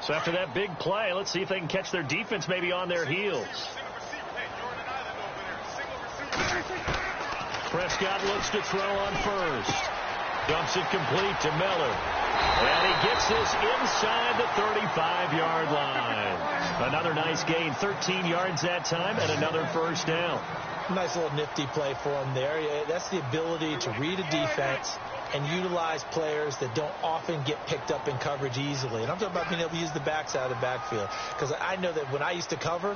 So after that big play, let's see if they can catch their defense maybe on their heels. Prescott looks to throw on first. Dumps it complete to Miller. And he gets this inside the 35-yard line. Another nice gain, 13 yards that time, and another first down. Nice little nifty play for him there. That's the ability to read a defense and utilize players that don't often get picked up in coverage easily. And I'm talking about being able to use the backside of the backfield. Because I know that when I used to cover,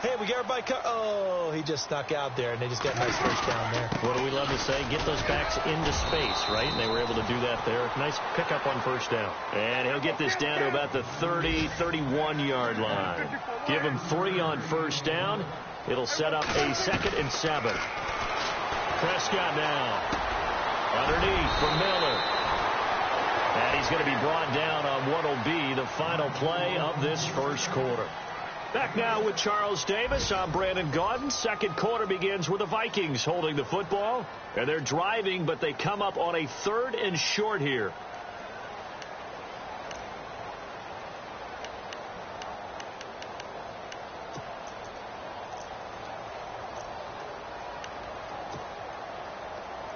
hey, we got everybody oh, he just snuck out there, and they just got a nice first down there. What do we love to say? Get those backs into space, right? And they were able to do that there. Nice pickup on first down. And he'll get this down to about the 30, 31-yard line. Give him 3 on first down. It'll set up a 2nd and 7. Prescott now. Underneath for Miller. And he's going to be brought down on what will be the final play of this first quarter. Back now with Charles Davis. I'm Brandon Gaudin. Second quarter begins with the Vikings holding the football. And they're driving, but they come up on a 3rd and short here.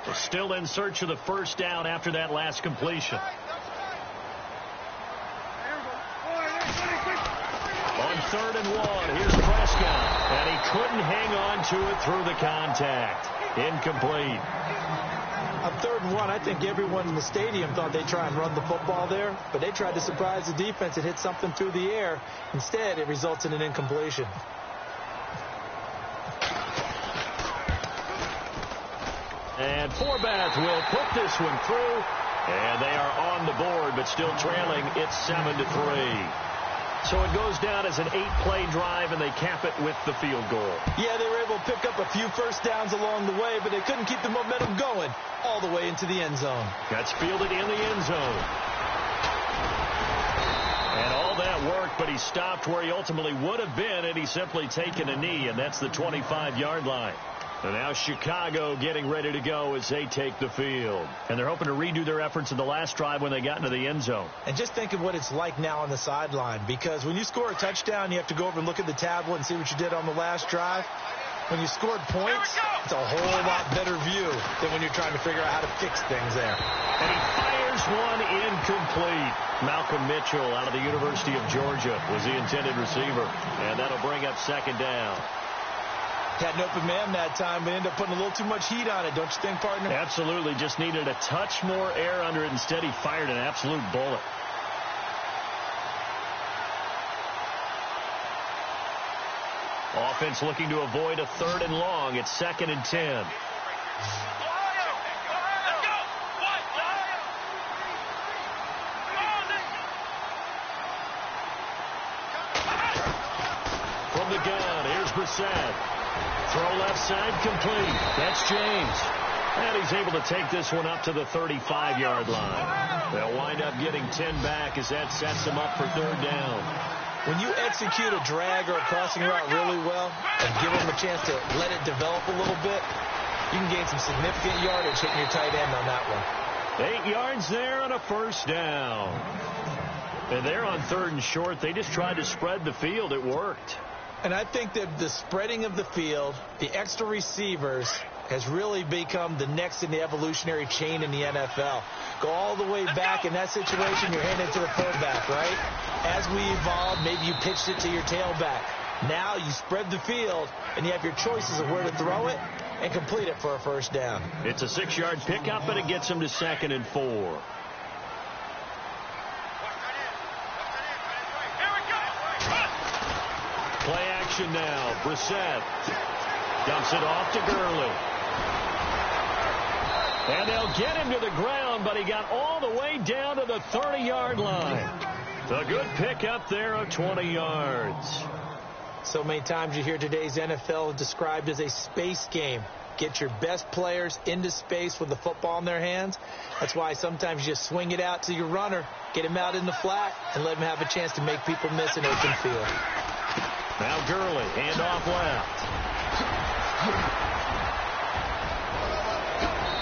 They're still in search of the first down after that last completion. On 3rd and 1, here's Prescott. And he couldn't hang on to it through the contact. Incomplete. On 3rd and 1, I think everyone in the stadium thought they'd try and run the football there, but they tried to surprise the defense and hit something through the air. Instead, it results in an incompletion. And Forbath will put this one through. And they are on the board, but still trailing. It's 7-3. So it goes down as an 8-play drive, and they cap it with the field goal. Yeah, they were able to pick up a few first downs along the way, but they couldn't keep the momentum going all the way into the end zone. That's fielded in the end zone. And all that work, but he stopped where he ultimately would have been had he simply taken a knee, and that's the 25-yard line. And now Chicago getting ready to go as they take the field. And they're hoping to redo their efforts in the last drive when they got into the end zone. And just think of what it's like now on the sideline, because when you score a touchdown, you have to go over and look at the tablet and see what you did on the last drive. When you scored points, it's a whole lot better view than when you're trying to figure out how to fix things there. And he fires one incomplete. Malcolm Mitchell out of the University of Georgia was the intended receiver. And that'll bring up 2nd down. Had an open man that time, but ended up putting a little too much heat on it, don't you think, partner? Absolutely. Just needed a touch more air under it. Instead, he fired an absolute bullet. Offense looking to avoid a 3rd and long. It's 2nd and 10. From the gun, here's Brissett. Throw left side complete. That's James. And he's able to take this one up to the 35-yard line. They'll wind up getting 10 back as that sets them up for 3rd down. When you execute a drag or a crossing route really well and give them a chance to let it develop a little bit, you can gain some significant yardage hitting your tight end on that one. 8 yards there on a first down. And they're on 3rd and short. They just tried to spread the field. It worked. And I think that the spreading of the field, the extra receivers, has really become the next in the evolutionary chain in the NFL. Go all the way back in that situation, you're handing it to the fullback, right? As we evolved, maybe you pitched it to your tailback. Now you spread the field, and you have your choices of where to throw it and complete it for a first down. It's a 6-yard pickup, and it gets them to 2nd and 4. Play action now. Brissett dumps it off to Gurley. And they'll get him to the ground, but he got all the way down to the 30-yard line. A good pickup there of 20 yards. So many times you hear today's NFL described as a space game. Get your best players into space with the football in their hands. That's why sometimes you just swing it out to your runner, get him out in the flat, and let him have a chance to make people miss an open field. Now Gurley, handoff left.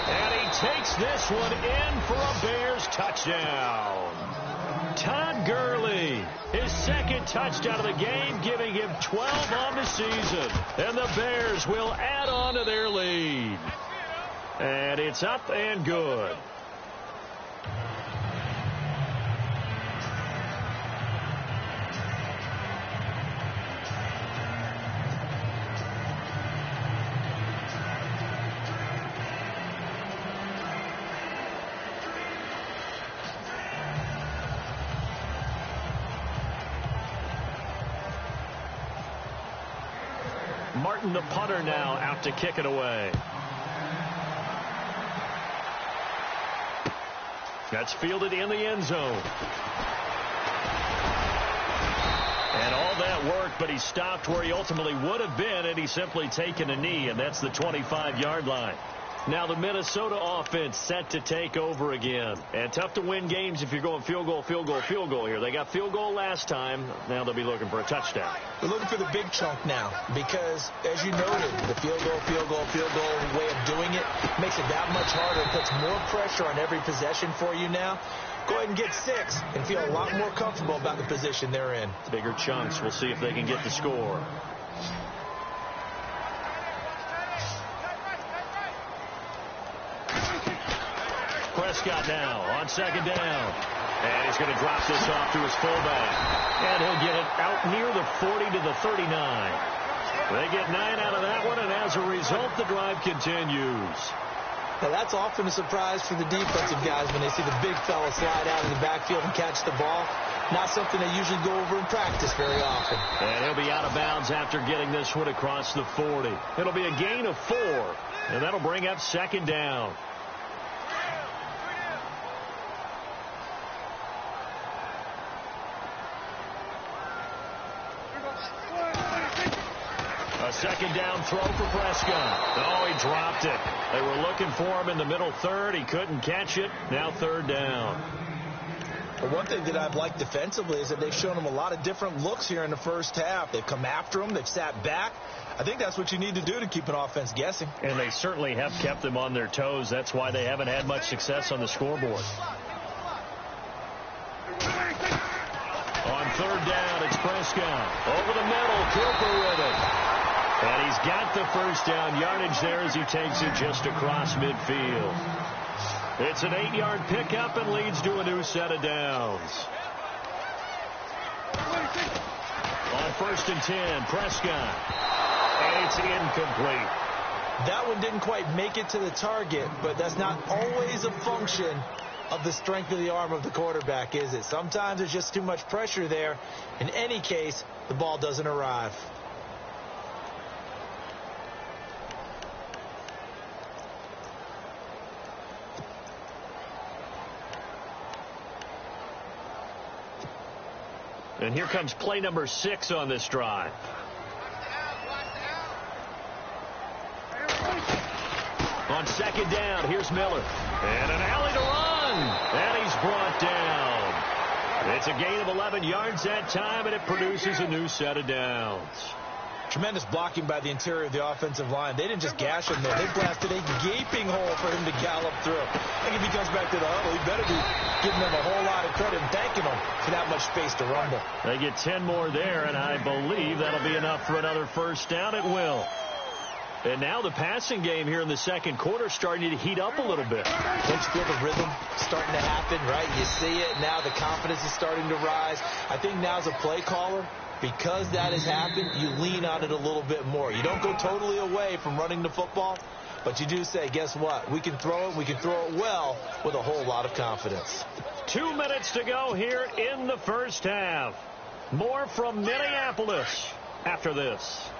And he takes this one in for a Bears touchdown. Todd Gurley, his second touchdown of the game, giving him 12 on the season. And the Bears will add on to their lead. And it's up and good. Martin, the punter, now out to kick it away. That's fielded in the end zone. And all that work, but he stopped where he ultimately would have been, and he's simply taken a knee, and that's the 25-yard line. Now the Minnesota offense set to take over again. And tough to win games if you're going field goal, field goal, field goal here. They got field goal last time. Now they'll be looking for a touchdown. We're looking for the big chunk now because, as you noted, the field goal way of doing it makes it that much harder. It puts more pressure on every possession for you now. Go ahead and get 6 and feel a lot more comfortable about the position they're in. Bigger chunks. We'll see if they can get the score. Prescott now on second down. And he's going to drop this off to his fullback. And he'll get it out near the 40 to the 39. They get 9 out of that one, and as a result, the drive continues. Now, that's often a surprise for the defensive guys when they see the big fella slide out of the backfield and catch the ball. Not something they usually go over in practice very often. And he'll be out of bounds after getting this one across the 40. It'll be a gain of 4, and that'll bring up second down. A second down throw for Prescott. Oh, he dropped it. They were looking for him in the middle third. He couldn't catch it. Now third down. Well, one thing that I've liked defensively is that they've shown him a lot of different looks here in the first half. They've come after him. They've sat back. I think that's what you need to do to keep an offense guessing. And they certainly have kept them on their toes. That's why they haven't had much success on the scoreboard. On third down, it's Prescott. Over the middle, Cooper with it. And he's got the first down yardage there as he takes it just across midfield. It's an 8-yard pickup and leads to a new set of downs. On first and 10, Prescott. And it's incomplete. That one didn't quite make it to the target, but that's not always a function of the strength of the arm of the quarterback, is it? Sometimes there's just too much pressure there. In any case, the ball doesn't arrive. And here comes play number 6 on this drive. On second down, here's Miller. And an alley to run. And he's brought down. It's a gain of 11 yards that time, and it produces a new set of downs. Tremendous blocking by the interior of the offensive line. They didn't just gash him there. They blasted a gaping hole for him to gallop through. I think if he comes back to the huddle, he better be giving them a whole lot of credit and thanking them for that much space to rumble. They get 10 more there, and I believe that'll be enough for another first down. It will. And now the passing game here in the second quarter starting to heat up a little bit. Don't you feel the rhythm starting to happen, right? You see it. Now the confidence is starting to rise. I think now as a play caller, because that has happened, you lean on it a little bit more. You don't go totally away from running the football, but you do say, guess what? We can throw it. We can throw it well with a whole lot of confidence. 2 minutes to go here in the first half. More from Minneapolis after this.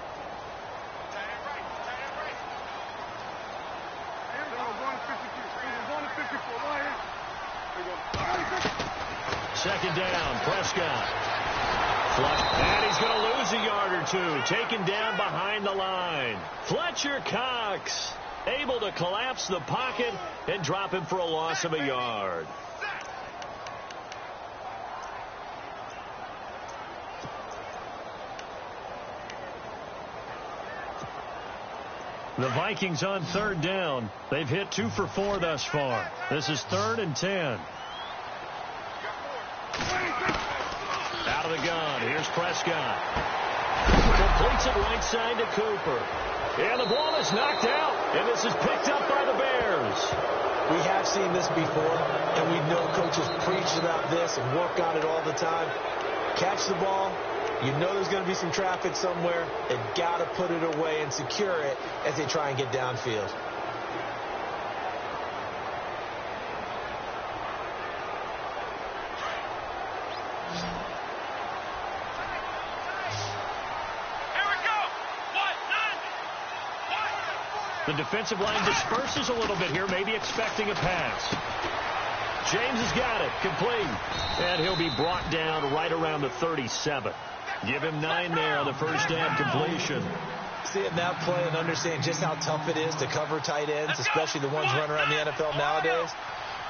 Second down, Prescott. And he's going to lose a yard or two. Taken down behind the line. Fletcher Cox able to collapse the pocket and drop him for a loss of a yard. The Vikings on third down. They've hit 2 for 4 thus far. This is 3rd and 10. Out of the gun. Here's Prescott. Completes it right side to Cooper. And the ball is knocked out. And this is picked up by the Bears. We have seen this before, and we know coaches preach about this and work on it all the time. Catch the ball. You know there's going to be some traffic somewhere. They've got to put it away and secure it as they try and get downfield. The defensive line disperses a little bit here, maybe expecting a pass. James has got it, complete. And he'll be brought down right around the 37. Give him 9 there on the first down completion. Seeing that play and understand just how tough it is to cover tight ends, especially the ones running around the NFL nowadays,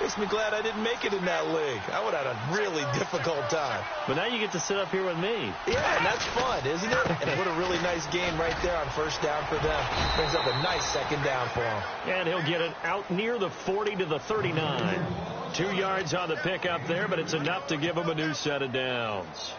makes me glad I didn't make it in that league. I would have had a really difficult time. But now you get to sit up here with me. Yeah, and that's fun, isn't it? And what a really nice game right there on first down for them. Brings up a nice second down for him. And he'll get it out near the 40 to the 39. 2 yards on the pickup there, but it's enough to give him a new set of downs.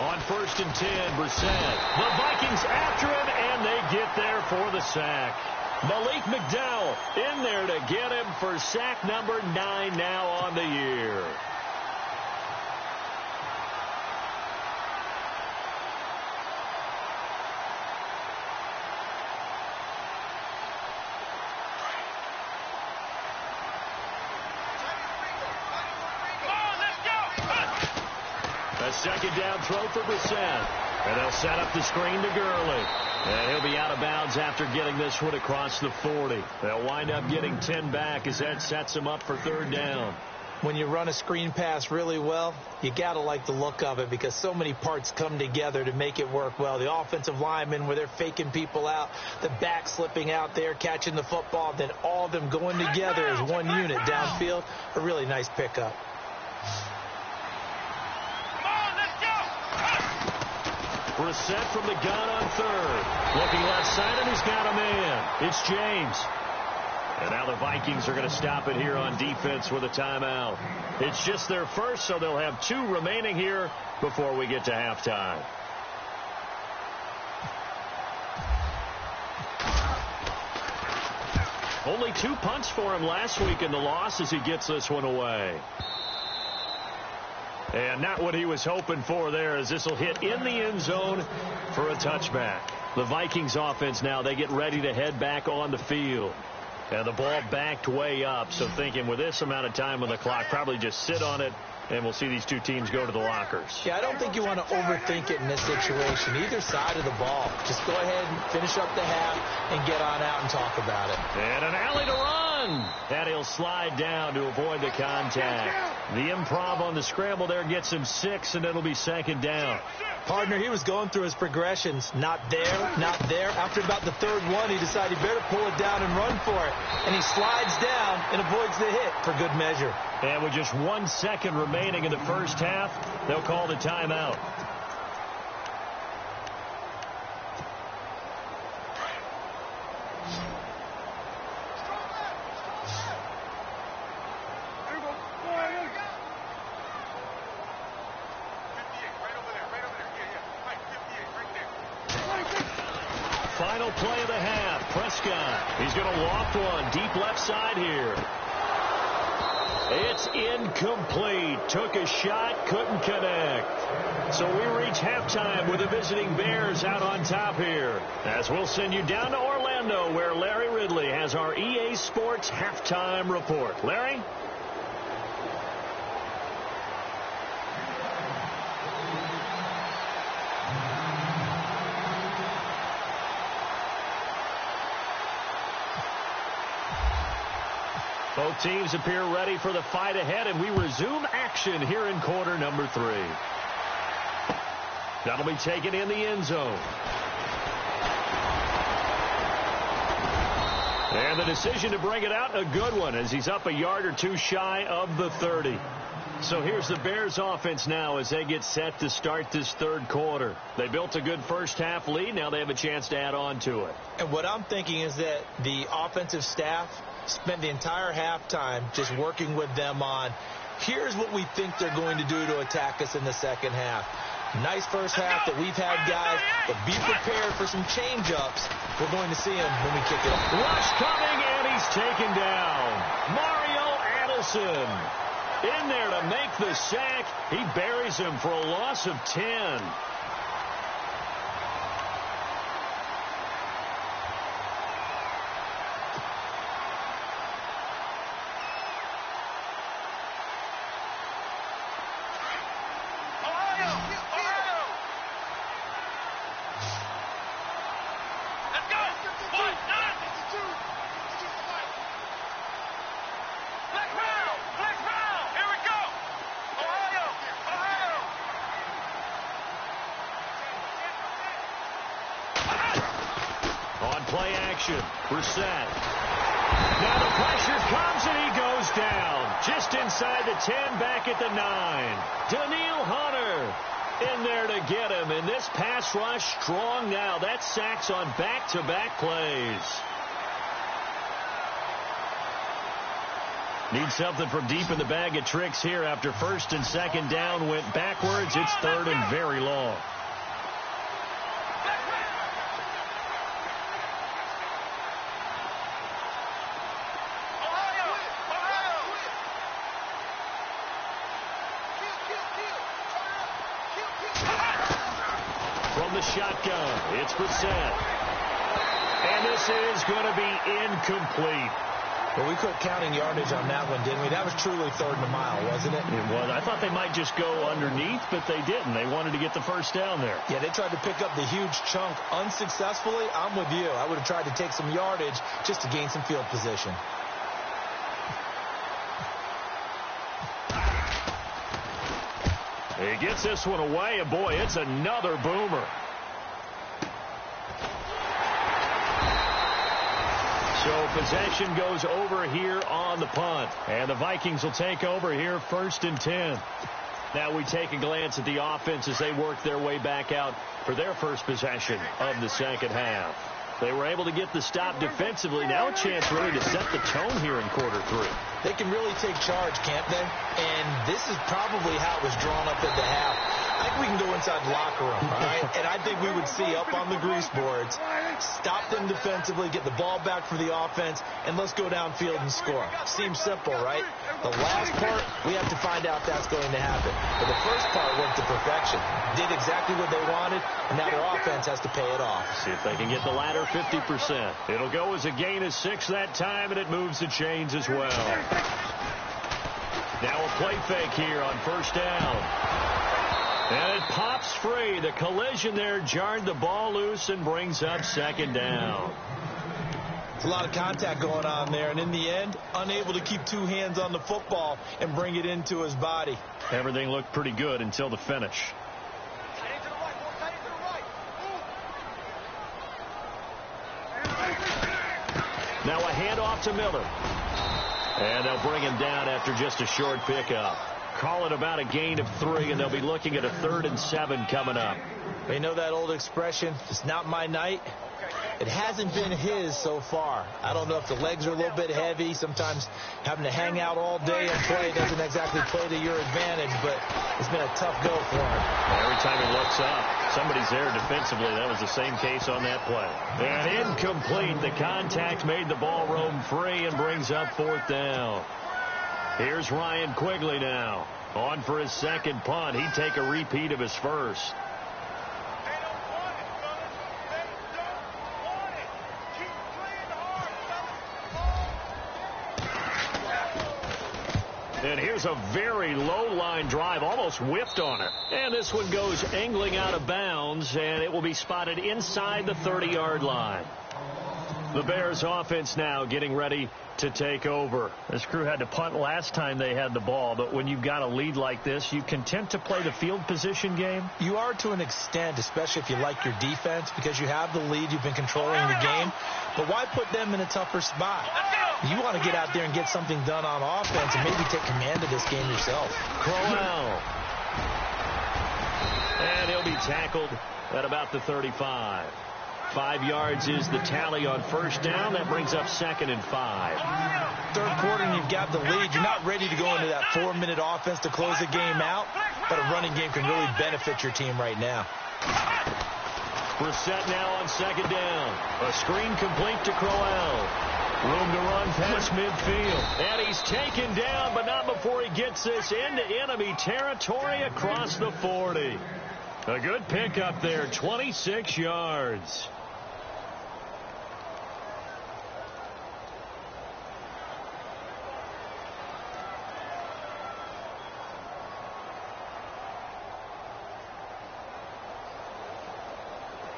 On 1st and 10, Brissett. The Vikings after him, and they get there for the sack. Malik McDowell in there to get him for sack number 9 now on the year. A second down throw for Brissett. And they'll set up the screen to Gurley. And he'll be out of bounds after getting this one across the 40. They'll wind up getting 10 back as that sets them up for 3rd down. When you run a screen pass really well, you got to like the look of it because so many parts come together to make it work well. The offensive linemen where they're faking people out, the back slipping out there, catching the football, then all of them going together as one unit downfield. A really nice pickup. Brissett from the gun on 3rd. Looking left side, and he's got a man. It's James. And now the Vikings are going to stop it here on defense with a timeout. It's just their first, so they'll have 2 remaining here before we get to halftime. Only 2 punts for him last week in the loss as he gets this one away. And not what he was hoping for there as this will hit in the end zone for a touchback. The Vikings offense now, they get ready to head back on the field. And the ball backed way up, so thinking with this amount of time on the clock, probably just sit on it, and we'll see these 2 teams go to the lockers. Yeah, I don't think you want to overthink it in this situation. Either side of the ball. Just go ahead and finish up the half and get on out and talk about it. And an alley to run. And he'll slide down to avoid the contact. The improv on the scramble there gets him 6, and it'll be 2nd down. Partner, he was going through his progressions. Not there, not there. After about the 3rd one, he decided he better pull it down and run for it. And he slides down and avoids the hit for good measure. And with just 1 second remaining in the first half, they'll call the timeout. Final play of the half. Prescott. He's going to loft one deep left side here. It's incomplete. Took a shot, couldn't connect. So we reach halftime with the visiting Bears out on top here. As we'll send you down to Orlando where Larry Ridley has our EA Sports halftime report. Larry? Both teams appear ready for the fight ahead, and we resume action here in quarter number 3. That'll be taken in the end zone. And the decision to bring it out, a good one, as he's up a yard or two shy of the 30. So here's the Bears offense now as they get set to start this third quarter. They built a good first half lead. Now they have a chance to add on to it. And what I'm thinking is that the offensive staff spent the entire halftime just working with them on, here's what we think they're going to do to attack us in the second half. Nice first half that we've had, guys, but be prepared for some change-ups. We're going to see him when we kick it off. Rush coming, and he's taken down. Mario Adelson in there to make the sack. He buries him for a loss of 10. Play action. Brissett. Now the pressure comes and he goes down. Just inside the 10, back at the 9. Daniil Hunter in there to get him. And this pass rush strong now. That's sacks on back-to-back plays. Need something from deep in the bag of tricks here after first and second down went backwards. It's third and very long. Shotgun. It's Brissett. And this is going to be incomplete. Well, we quit counting yardage on that one, didn't we? That was truly third and a mile, wasn't it? It was. I thought they might just go underneath, but they didn't. They wanted to get the first down there. Yeah, they tried to pick up the huge chunk unsuccessfully. I'm with you. I would have tried to take some yardage just to gain some field position. He gets this one away, and boy, it's another boomer. So possession goes over here on the punt. And the Vikings will take over here first and 10. Now we take a glance at the offense as they work their way back out for their first possession of the second half. They were able to get the stop defensively. Now a chance really to set the tone here in quarter 3. They can really take charge, can't they? And this is probably how it was drawn up at the half. I think we can go inside the locker room, all right? And I think we would see up on the grease boards, stop them defensively, get the ball back for the offense, and let's go downfield and score. Seems simple, right? The last part, we have to find out if that's going to happen. But the first part went to perfection. Did exactly what they wanted, and now their offense has to pay it off. See if they can get the latter 50%. It'll go as a gain of 6 that time, and it moves the chains as well. Now a play fake here on first down. And it pops free. The collision there jarred the ball loose and brings up second down. There's a lot of contact going on there, and in the end, unable to keep 2 hands on the football and bring it into his body. Everything looked pretty good until the finish. Now a handoff to Miller. And they'll bring him down after just a short pickup. Call it about a gain of 3, and they'll be looking at a 3rd and 7 coming up. They know that old expression, it's not my night. It hasn't been his so far. I don't know if the legs are a little bit heavy. Sometimes having to hang out all day and play doesn't exactly play to your advantage, but it's been a tough go for him. Every time he looks up, somebody's there defensively. That was the same case on that play. And incomplete. The contact made the ball roam free and brings up 4th down. Here's Ryan Quigley now. On for his second punt. He'd take a repeat of his first. And here's a very low-line drive, almost whipped on it. And this one goes angling out of bounds, and it will be spotted inside the 30-yard line. The Bears offense now getting ready to take over. This crew had to punt last time they had the ball, but when you've got a lead like this, you content to play the field position game? You are to an extent, especially if you like your defense, because you have the lead, you've been controlling the game. But why put them in a tougher spot? You want to get out there and get something done on offense and maybe take command of this game yourself. Crowell. And he'll be tackled at about the 35. 5 yards is the tally on first down. That brings up 2nd and 5. Third quarter, and you've got the lead. You're not ready to go into that 4-minute offense to close the game out, but a running game can really benefit your team right now. Brissett now on 2nd down. A screen complete to Crowell. Room to run past midfield. And he's taken down, but not before he gets this into enemy territory across the 40. A good pickup there, 26 yards.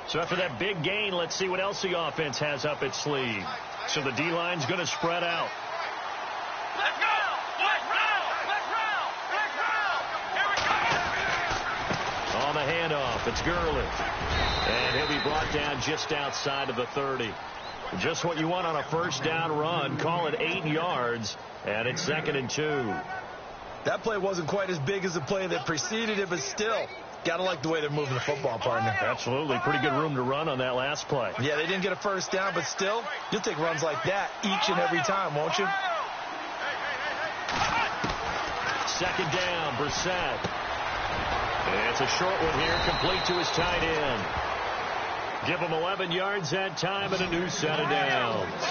So after that big gain, let's see what else the offense has up its sleeve. So the D-line's going to spread out. Let's go! Let's roll! Let's roll! Let's roll! Here we go! On the handoff, it's Gurley. And he'll be brought down just outside of the 30. Just what you want on a first down run. Call it 8 yards, and it's 2nd and 2. That play wasn't quite as big as the play that preceded it, but still, got to like the way they're moving the football, partner. Absolutely. Pretty good room to run on that last play. Yeah, they didn't get a first down, but still, you'll take runs like that each and every time, won't you? 2nd down, Brissett. And it's a short one here, complete to his tight end. Give him 11 yards that time and a new set of downs.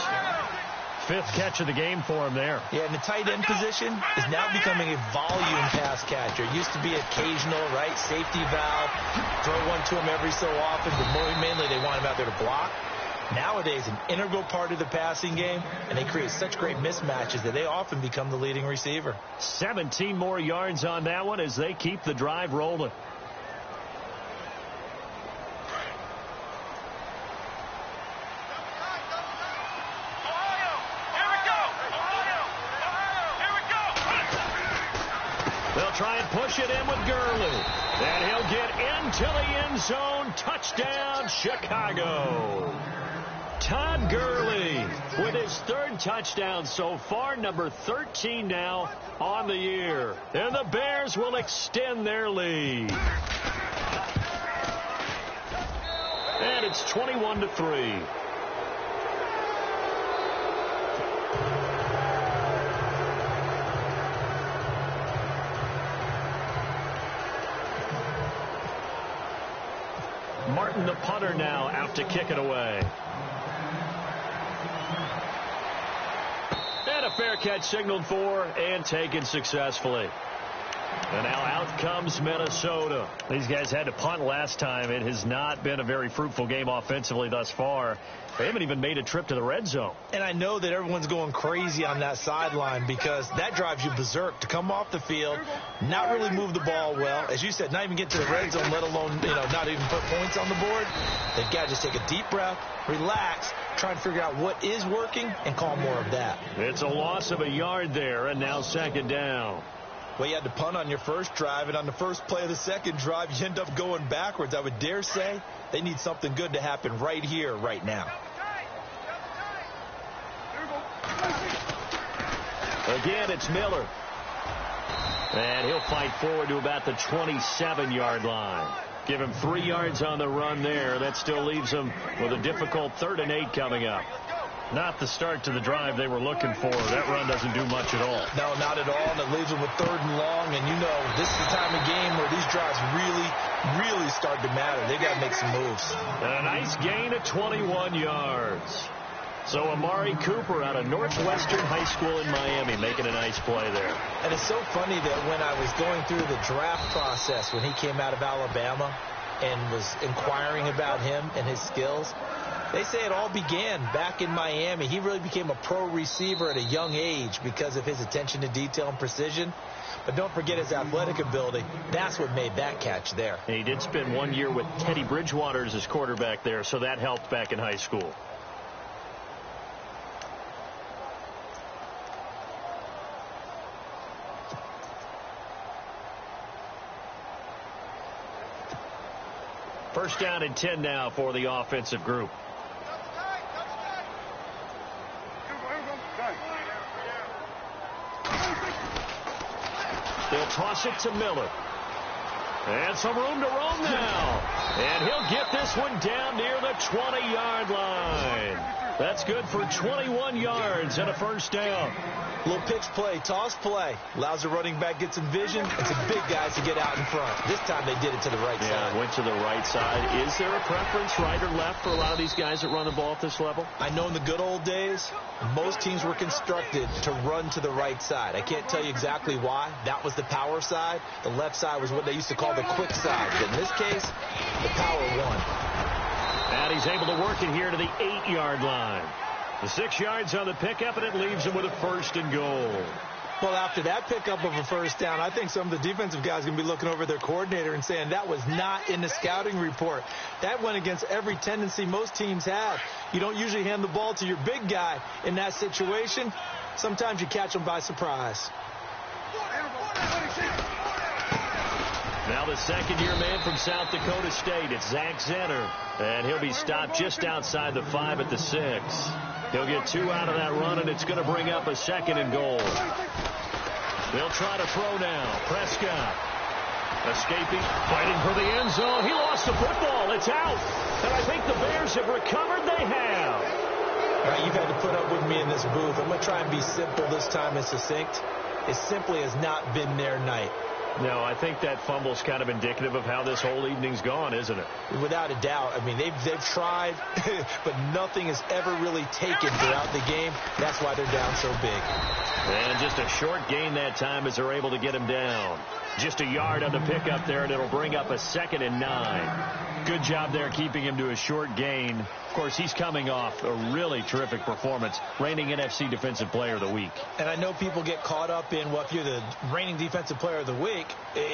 5th catch of the game for him there. Yeah, and the tight end position is now becoming a volume pass catcher. It used to be occasional, right? Safety valve, throw one to him every so often, but mainly they want him out there to block. Nowadays, an integral part of the passing game, and they create such great mismatches that they often become the leading receiver. 17 more yards on that one as they keep the drive rolling. Try and push it in with Gurley. And he'll get into the end zone. Touchdown, Chicago. Todd Gurley with his 3rd touchdown so far, number 13 now on the year. And the Bears will extend their lead. And it's 21-3. Martin, the punter, now out to kick it away. And a fair catch signaled for and taken successfully. And now out comes Minnesota. These guys had to punt last time. It has not been a very fruitful game offensively thus far. They haven't even made a trip to the red zone. And I know that everyone's going crazy on that sideline because that drives you berserk to come off the field, not really move the ball well. As you said, not even get to the red zone, let alone, not even put points on the board. They've got to just take a deep breath, relax, try and figure out what is working and call more of that. It's a loss of a yard there, and now 2nd down. Well, you had to punt on your first drive, and on the first play of the second drive, you end up going backwards. I would dare say they need something good to happen right here, right now. Again, it's Miller. And he'll fight forward to about the 27-yard line. Give him 3 yards on the run there. That still leaves him with a difficult 3rd and 8 coming up. Not the start to the drive they were looking for. That run doesn't do much at all. No, not at all. And it leaves them with 3rd and long. And this is the time of game where these drives really start to matter. They've got to make some moves. And a nice gain of 21 yards. So Amari Cooper out of Northwestern High School in Miami making a nice play there. And it's so funny that when I was going through the draft process when he came out of Alabama and was inquiring about him and his skills, they say it all began back in Miami. He really became a pro receiver at a young age because of his attention to detail and precision. But don't forget his athletic ability. That's what made that catch there. And he did spend 1 year with Teddy Bridgewater as his quarterback there, so that helped back in high school. First down and 10 now for the offensive group. They'll toss it to Miller. And some room to roam now. And he'll get this one down near the 20-yard line. That's good for 21 yards and a first down. Little pitch play, toss play. Allows the running back get some vision and some big guys to get out in front. This time they did it to the right side. Went to the right side. Is there a preference, right or left, for a lot of these guys that run the ball at this level? I know in the good old days, most teams were constructed to run to the right side. I can't tell you exactly why. That was the power side. The left side was what they used to call the quick side. But in this case, the power won. And he's able to work it here to the 8-yard line. The 6 yards on the pickup, and it leaves him with a first and goal. Well, after that pickup of a first down, I think some of the defensive guys are going to be looking over their coordinator and saying that was not in the scouting report. That went against every tendency most teams have. You don't usually hand the ball to your big guy in that situation. Sometimes you catch them by surprise. Now the second-year man from South Dakota State, it's Zach Zenner. And he'll be stopped just outside the 5 at the 6. He'll get 2 out of that run, and it's going to bring up a second and goal. They'll try to throw now. Prescott escaping, fighting for the end zone. He lost the football. It's out. And I think the Bears have recovered. They have. All right, you've had to put up with me in this booth. I'm going to try and be simple this time and succinct. It simply has not been their night. No, I think that fumble's kind of indicative of how this whole evening's gone, isn't it? Without a doubt. I mean, they've tried, but nothing has ever really taken throughout the game. That's why they're down so big. And just a short gain that time as they're able to get him down. Just a yard on the pickup there, and it'll bring up a 2nd and 9. Good job there keeping him to a short gain. Of course, he's coming off a really terrific performance, reigning NFC Defensive Player of the Week. And I know people get caught up in, well, if you're the reigning Defensive Player of the Week,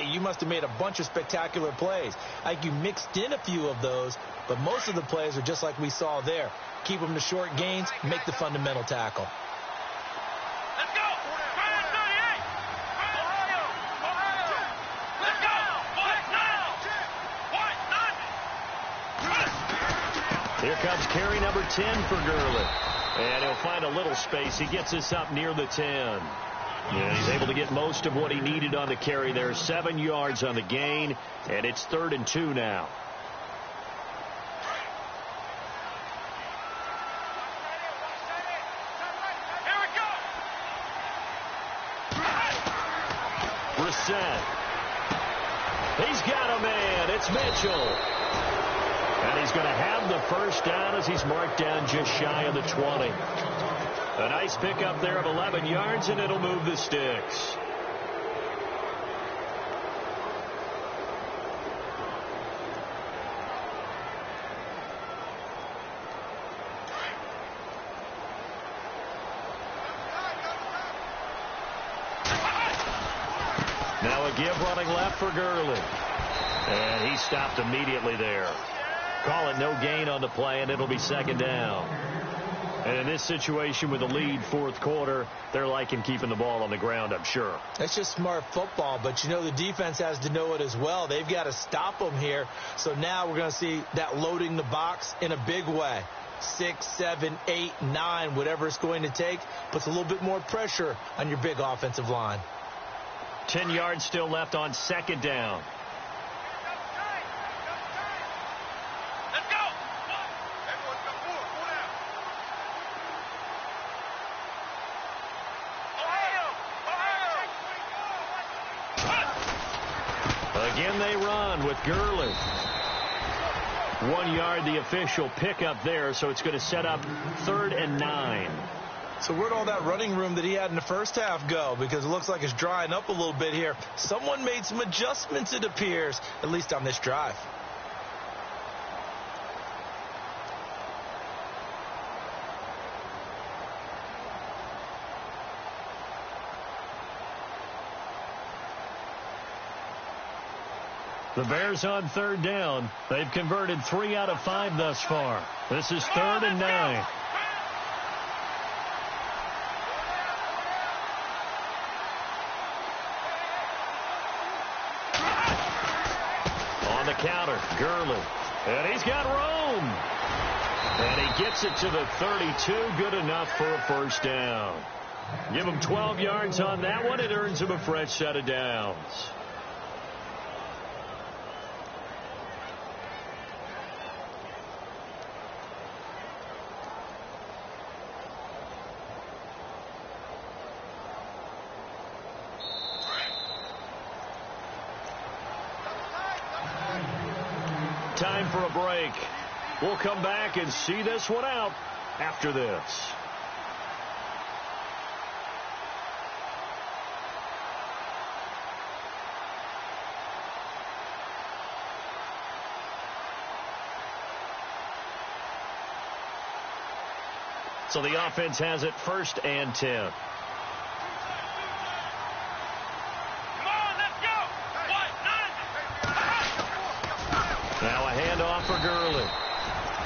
you must have made a bunch of spectacular plays. Like you mixed in a few of those, but most of the plays are just like we saw there. Keep them to short gains, make the fundamental tackle. Let's go! 38! Ohio! Let's go! What now? Here comes carry number 10 for Gurley. And he'll find a little space. He gets us up near the 10. Yeah, he's able to get most of what he needed on the carry there. 7 yards on the gain, and it's 3rd and 2 now. Here we go! Brissett. He's got a man. It's Mitchell. And he's going to have the first down as he's marked down just shy of the 20. A nice pickup there of 11 yards, and it'll move the sticks. Now a give running left for Gurley. And he stopped immediately there. Call it no gain on the play, and it'll be 2nd down. And in this situation with the lead 4th quarter, they're liking keeping the ball on the ground, I'm sure. That's just smart football, but you know the defense has to know it as well. They've got to stop them here. So now we're going to see that loading the box in a big way. 6, 7, 8, 9, whatever it's going to take, puts a little bit more pressure on your big offensive line. 10 yards still left on 2nd down. Again, they run with Gurley. 1 yard, the official pickup there, so it's going to set up 3rd and 9. So where'd all that running room that he had in the first half go? Because it looks like it's drying up a little bit here. Someone made some adjustments, it appears, at least on this drive. The Bears on 3rd down. They've converted 3 out of 5 thus far. This is 3rd and 9. On the counter, Gurley. And he's got room. And he gets it to the 32. Good enough for a first down. Give him 12 yards on that one. It earns him a fresh set of downs. Time for a break. We'll come back and see this one out after this. So the offense has it 1st and 10. Now a handoff for Gurley.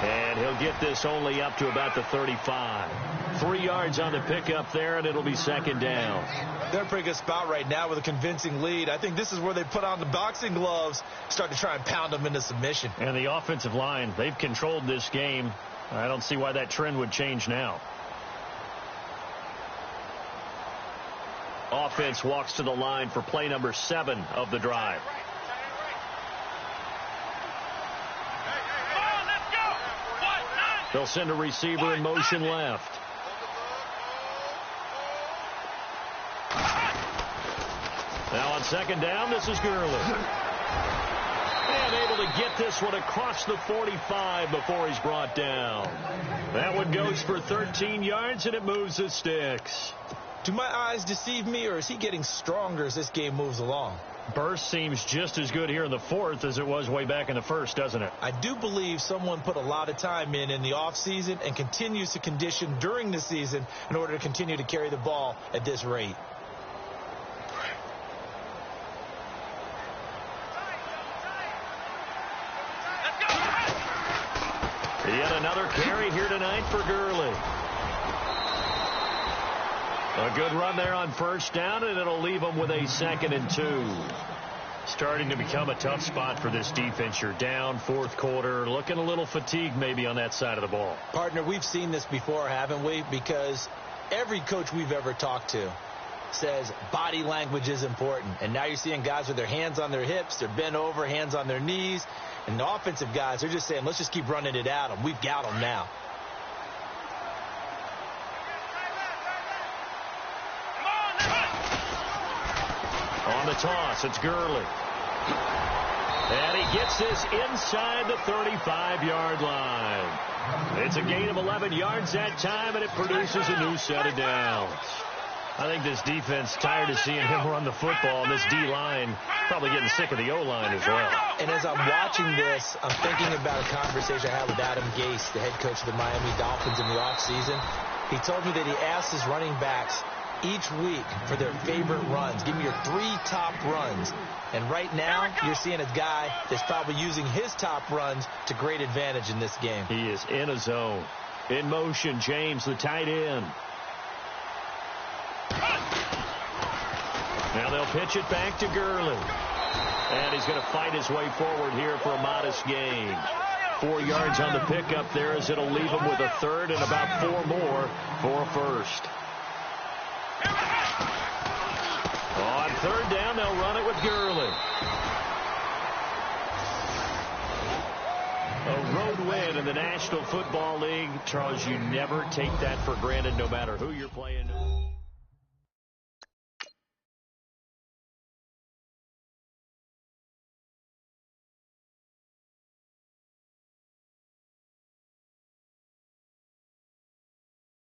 And he'll get this only up to about the 35. 3 yards on the pickup there, and it'll be 2nd down. They're in a pretty good spot right now with a convincing lead. I think this is where they put on the boxing gloves, start to try and pound them into submission. And the offensive line, they've controlled this game. I don't see why that trend would change now. Offense walks to the line for play number 7 of the drive. They'll send a receiver in motion left. Now on 2nd down, this is Gurley. And able to get this one across the 45 before he's brought down. That one goes for 13 yards, and it moves the sticks. Do my eyes deceive me, or is he getting stronger as this game moves along? Burst seems just as good here in the 4th as it was way back in the 1st, doesn't it? I do believe someone put a lot of time in the offseason and continues to condition during the season in order to continue to carry the ball at this rate. Yet another carry here tonight for Gurley. A good run there on 1st down, and it'll leave them with a 2nd and 2. Starting to become a tough spot for this defense. You're down 4th quarter, looking a little fatigued maybe on that side of the ball. Partner, we've seen this before, haven't we? Because every coach we've ever talked to says body language is important. And now you're seeing guys with their hands on their hips, they're bent over, hands on their knees. And the offensive guys, they're just saying, let's just keep running it at them. We've got them now. On the toss, it's Gurley. And he gets this inside the 35-yard line. It's a gain of 11 yards that time, and it produces a new set of downs. I think this defense tired of seeing him run the football, and this D-line probably getting sick of the O-line as well. And as I'm watching this, I'm thinking about a conversation I had with Adam Gase, the head coach of the Miami Dolphins in the offseason. He told me that he asked his running backs each week for their favorite runs. Give me your 3 top runs. And right now, you're seeing a guy that's probably using his top runs to great advantage in this game. He is in a zone. In motion, James, the tight end. Now they'll pitch it back to Gurley. And he's going to fight his way forward here for a modest gain. 4 yards on the pickup there as it'll leave him with a 3rd and about 4 more for a 1st. On 3rd down, they'll run it with Gurley. A road win in the National Football League. Charles, you never take that for granted no matter who you're playing.